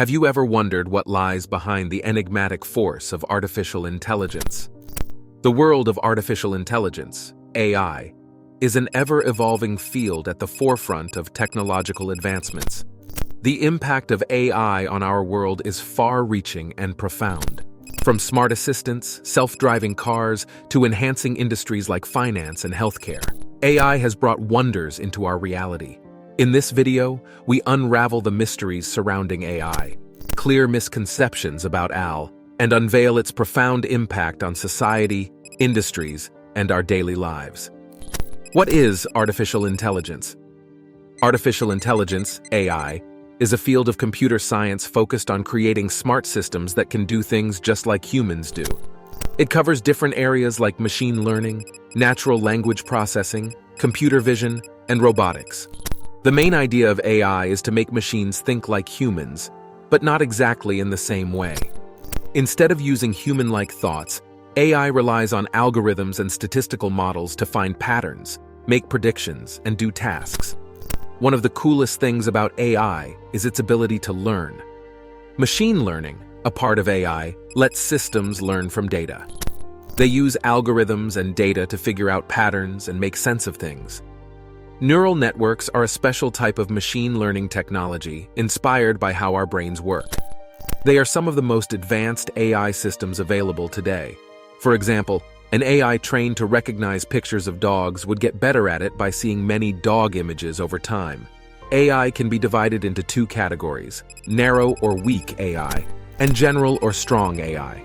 Have you ever wondered what lies behind the enigmatic force of artificial intelligence? The world of artificial intelligence, AI, is an ever-evolving field at the forefront of technological advancements. The impact of AI on our world is far-reaching and profound. From smart assistants, self-driving cars, to enhancing industries like finance and healthcare, AI has brought wonders into our reality. In this video, we unravel the mysteries surrounding AI, clear misconceptions about AI, and unveil its profound impact on society, industries, and our daily lives. What is artificial intelligence? Artificial intelligence, AI, is a field of computer science focused on creating smart systems that can do things just like humans do. It covers different areas like machine learning, natural language processing, computer vision, and robotics. The main idea of AI is to make machines think like humans, but not exactly in the same way. Instead of using human-like thoughts, AI relies on algorithms and statistical models to find patterns, make predictions, and do tasks. One of the coolest things about AI is its ability to learn. Machine learning, a part of AI, lets systems learn from data. They use algorithms and data to figure out patterns and make sense of things. Neural networks are a special type of machine learning technology inspired by how our brains work. They are some of the most advanced AI systems available today. For example, an AI trained to recognize pictures of dogs would get better at it by seeing many dog images over time. AI can be divided into two categories: narrow or weak AI, and general or strong AI.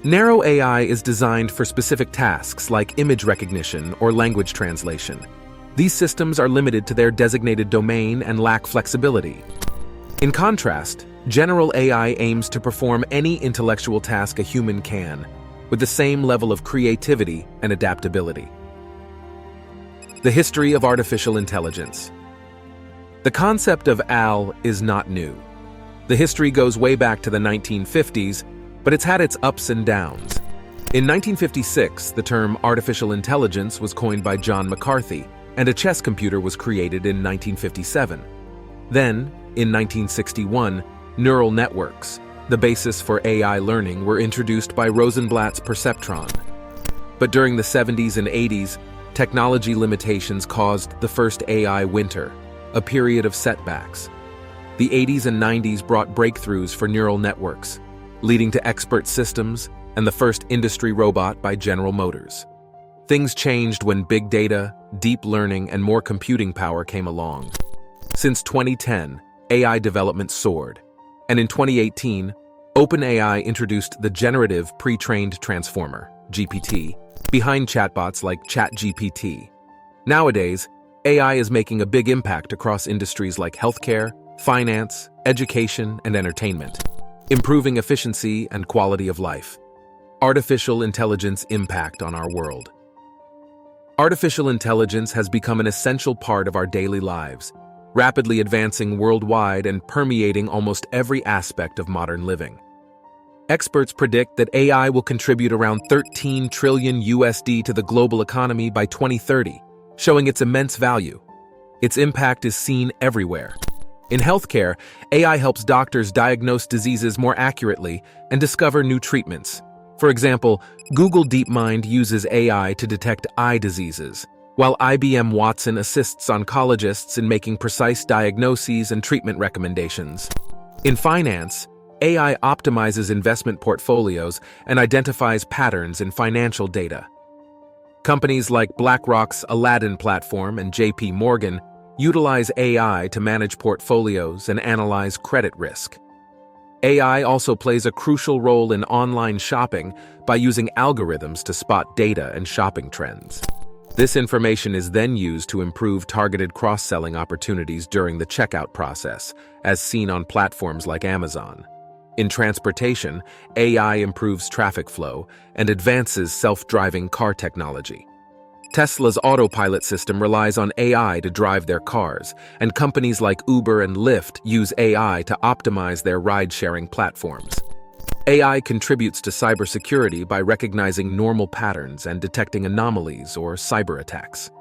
Narrow AI is designed for specific tasks like image recognition or language translation. These systems are limited to their designated domain and lack flexibility. In contrast, general AI aims to perform any intellectual task a human can, with the same level of creativity and adaptability. The history of artificial intelligence. The concept of AI is not new. The history goes way back to the 1950s, but it's had its ups and downs. In 1956, the term artificial intelligence was coined by John McCarthy, and a chess computer was created in 1957. Then, in 1961, neural networks, the basis for AI learning, were introduced by Rosenblatt's perceptron. But during the 70s and 80s, technology limitations caused the first AI winter, a period of setbacks. The 80s and 90s brought breakthroughs for neural networks, leading to expert systems and the first industry robot by General Motors. Things changed when big data, deep learning, and more computing power came along. Since 2010, AI development soared, and in 2018, OpenAI introduced the Generative Pre-trained Transformer, GPT, behind chatbots like ChatGPT. Nowadays, AI is making a big impact across industries like healthcare, finance, education, and entertainment, improving efficiency and quality of life. Artificial intelligence impact on our world. Artificial intelligence has become an essential part of our daily lives, rapidly advancing worldwide and permeating almost every aspect of modern living. Experts predict that AI will contribute around $13 trillion to the global economy by 2030, showing its immense value. Its impact is seen everywhere. In healthcare, AI helps doctors diagnose diseases more accurately and discover new treatments. For example, Google DeepMind uses AI to detect eye diseases, while IBM Watson assists oncologists in making precise diagnoses and treatment recommendations. In finance, AI optimizes investment portfolios and identifies patterns in financial data. Companies like BlackRock's Aladdin platform and JP Morgan utilize AI to manage portfolios and analyze credit risk. AI also plays a crucial role in online shopping by using algorithms to spot data and shopping trends. This information is then used to improve targeted cross-selling opportunities during the checkout process, as seen on platforms like Amazon. In transportation, AI improves traffic flow and advances self-driving car technology. Tesla's autopilot system relies on AI to drive their cars, and companies like Uber and Lyft use AI to optimize their ride-sharing platforms. AI contributes to cybersecurity by recognizing normal patterns and detecting anomalies or cyber attacks.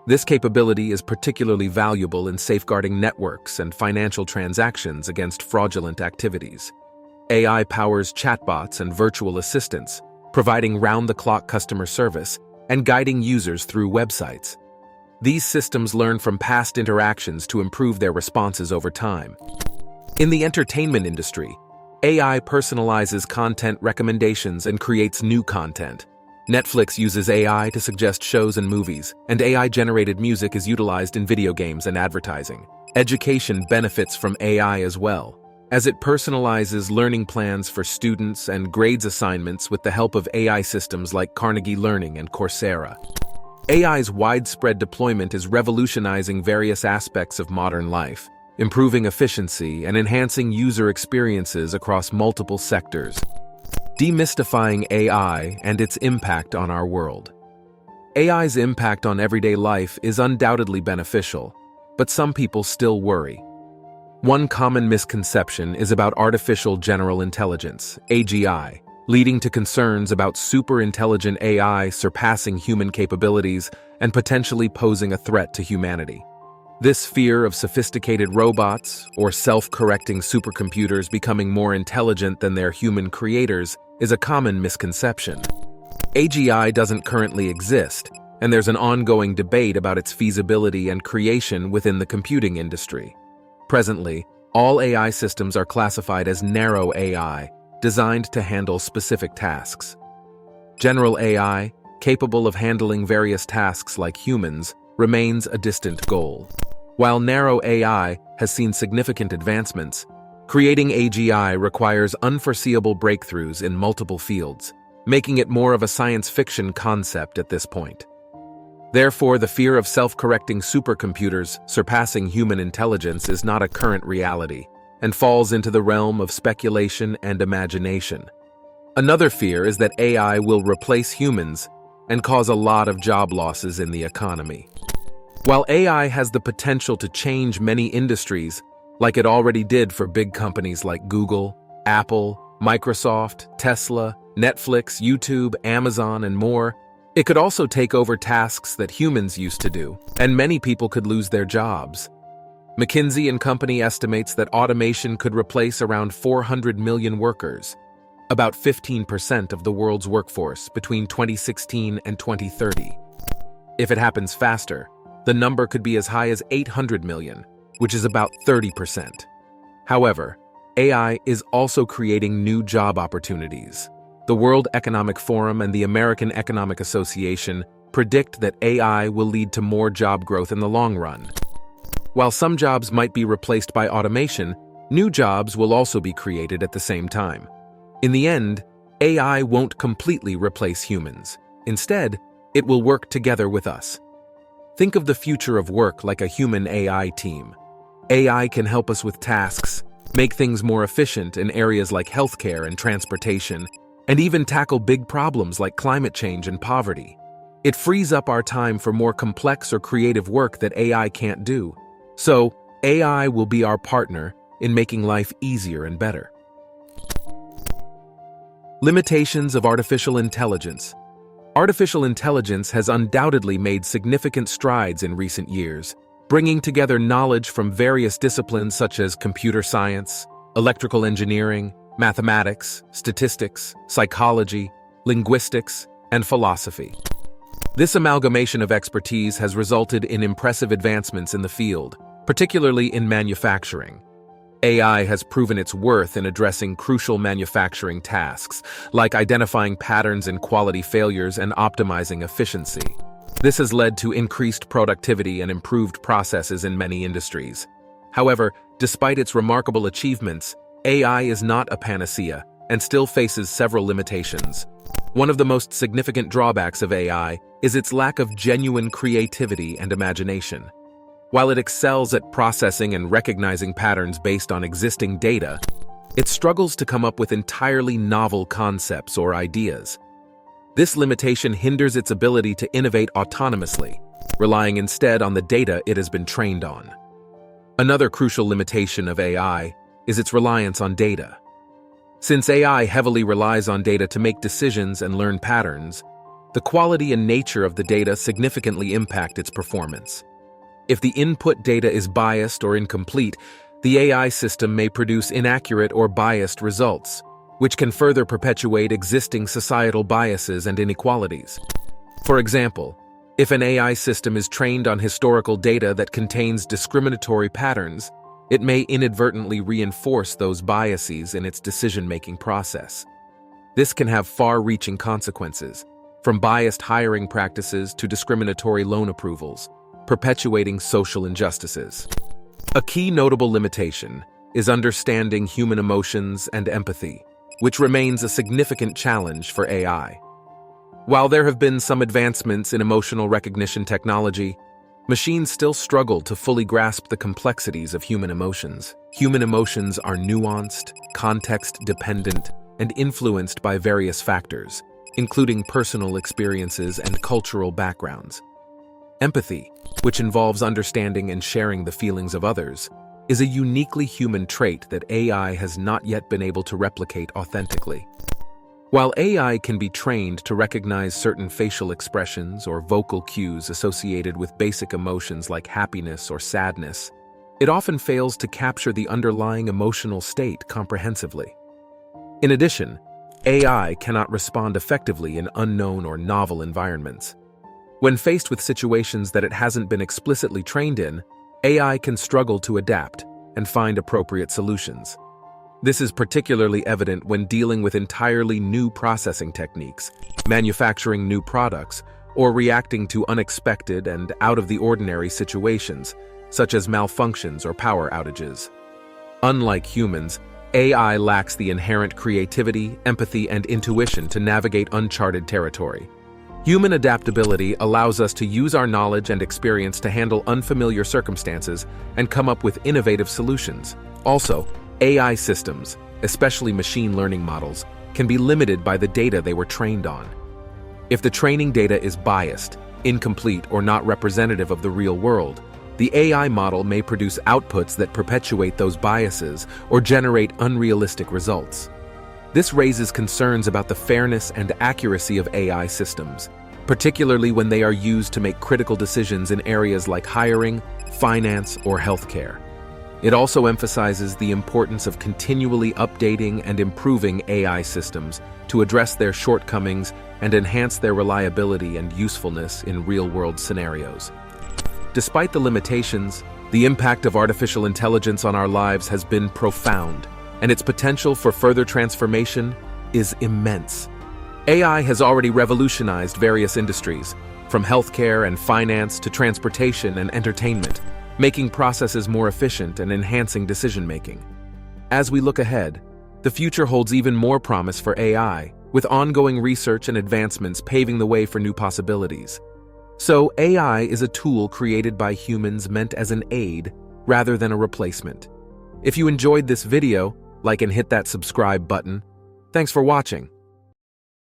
This capability is particularly valuable in safeguarding networks and financial transactions against fraudulent activities. AI powers chatbots and virtual assistants, providing round-the-clock customer service and guiding users through websites. These systems learn from past interactions to improve their responses over time. In the entertainment industry, AI personalizes content recommendations and creates new content. Netflix uses AI to suggest shows and movies, and AI-generated music is utilized in video games and advertising. Education benefits from AI as well, as it personalizes learning plans for students and grades assignments with the help of AI systems like Carnegie Learning and Coursera. AI's widespread deployment is revolutionizing various aspects of modern life, improving efficiency and enhancing user experiences across multiple sectors. Demystifying AI and its impact on our world. AI's impact on everyday life is undoubtedly beneficial, but some people still worry. One common misconception is about artificial general intelligence, AGI, leading to concerns about super-intelligent AI surpassing human capabilities and potentially posing a threat to humanity. This fear of sophisticated robots or self-correcting supercomputers becoming more intelligent than their human creators is a common misconception. AGI doesn't currently exist, and there's an ongoing debate about its feasibility and creation within the computing industry. Presently, all AI systems are classified as narrow AI, designed to handle specific tasks. General AI, capable of handling various tasks like humans, remains a distant goal. While narrow AI has seen significant advancements, creating AGI requires unforeseeable breakthroughs in multiple fields, making it more of a science fiction concept at this point. Therefore, the fear of self-correcting supercomputers surpassing human intelligence is not a current reality and falls into the realm of speculation and imagination. Another fear is that AI will replace humans and cause a lot of job losses in the economy. While AI has the potential to change many industries, like it already did for big companies like Google, Apple, Microsoft, Tesla, Netflix, YouTube, Amazon, and more, it could also take over tasks that humans used to do, and many people could lose their jobs. McKinsey & Company estimates that automation could replace around 400 million workers, about 15% of the world's workforce between 2016 and 2030. If it happens faster, the number could be as high as 800 million, which is about 30%. However, AI is also creating new job opportunities. The World Economic Forum and the American Economic Association predict that AI will lead to more job growth in the long run. While some jobs might be replaced by automation, new jobs will also be created at the same time. In the end, AI won't completely replace humans. Instead, it will work together with us. Think of the future of work like a human-AI team. AI can help us with tasks, make things more efficient in areas like healthcare and transportation, and even tackle big problems like climate change and poverty. It frees up our time for more complex or creative work that AI can't do. So, AI will be our partner in making life easier and better. Limitations of artificial intelligence. Artificial intelligence has undoubtedly made significant strides in recent years, bringing together knowledge from various disciplines such as computer science, electrical engineering, mathematics, statistics, psychology, linguistics, and philosophy. This amalgamation of expertise has resulted in impressive advancements in the field, particularly in manufacturing. AI has proven its worth in addressing crucial manufacturing tasks, like identifying patterns in quality failures and optimizing efficiency. This has led to increased productivity and improved processes in many industries. However, despite its remarkable achievements, AI is not a panacea and still faces several limitations. One of the most significant drawbacks of AI is its lack of genuine creativity and imagination. While it excels at processing and recognizing patterns based on existing data, it struggles to come up with entirely novel concepts or ideas. This limitation hinders its ability to innovate autonomously, relying instead on the data it has been trained on. Another crucial limitation of AI is its reliance on data. Since AI heavily relies on data to make decisions and learn patterns, the quality and nature of the data significantly impact its performance. If the input data is biased or incomplete, the AI system may produce inaccurate or biased results, which can further perpetuate existing societal biases and inequalities. For example, if an AI system is trained on historical data that contains discriminatory patterns, it may inadvertently reinforce those biases in its decision-making process. This can have far-reaching consequences, from biased hiring practices to discriminatory loan approvals, perpetuating social injustices. A key notable limitation is understanding human emotions and empathy, which remains a significant challenge for AI. While there have been some advancements in emotional recognition technology, machines still struggle to fully grasp the complexities of human emotions. Human emotions are nuanced, context-dependent, and influenced by various factors, including personal experiences and cultural backgrounds. Empathy, which involves understanding and sharing the feelings of others, is a uniquely human trait that AI has not yet been able to replicate authentically. While AI can be trained to recognize certain facial expressions or vocal cues associated with basic emotions like happiness or sadness, it often fails to capture the underlying emotional state comprehensively. In addition, AI cannot respond effectively in unknown or novel environments. When faced with situations that it hasn't been explicitly trained in, AI can struggle to adapt and find appropriate solutions. This is particularly evident when dealing with entirely new processing techniques, manufacturing new products, or reacting to unexpected and out-of-the-ordinary situations, such as malfunctions or power outages. Unlike humans, AI lacks the inherent creativity, empathy, and intuition to navigate uncharted territory. Human adaptability allows us to use our knowledge and experience to handle unfamiliar circumstances and come up with innovative solutions. Also, AI systems, especially machine learning models, can be limited by the data they were trained on. If the training data is biased, incomplete, or not representative of the real world, the AI model may produce outputs that perpetuate those biases or generate unrealistic results. This raises concerns about the fairness and accuracy of AI systems, particularly when they are used to make critical decisions in areas like hiring, finance, or healthcare. It also emphasizes the importance of continually updating and improving AI systems to address their shortcomings and enhance their reliability and usefulness in real-world scenarios. Despite the limitations, the impact of artificial intelligence on our lives has been profound, and its potential for further transformation is immense. AI has already revolutionized various industries, from healthcare and finance to transportation and entertainment, making processes more efficient and enhancing decision-making. As we look ahead, the future holds even more promise for AI, with ongoing research and advancements paving the way for new possibilities. So, AI is a tool created by humans meant as an aid rather than a replacement. If you enjoyed this video, like and hit that subscribe button. Thanks for watching.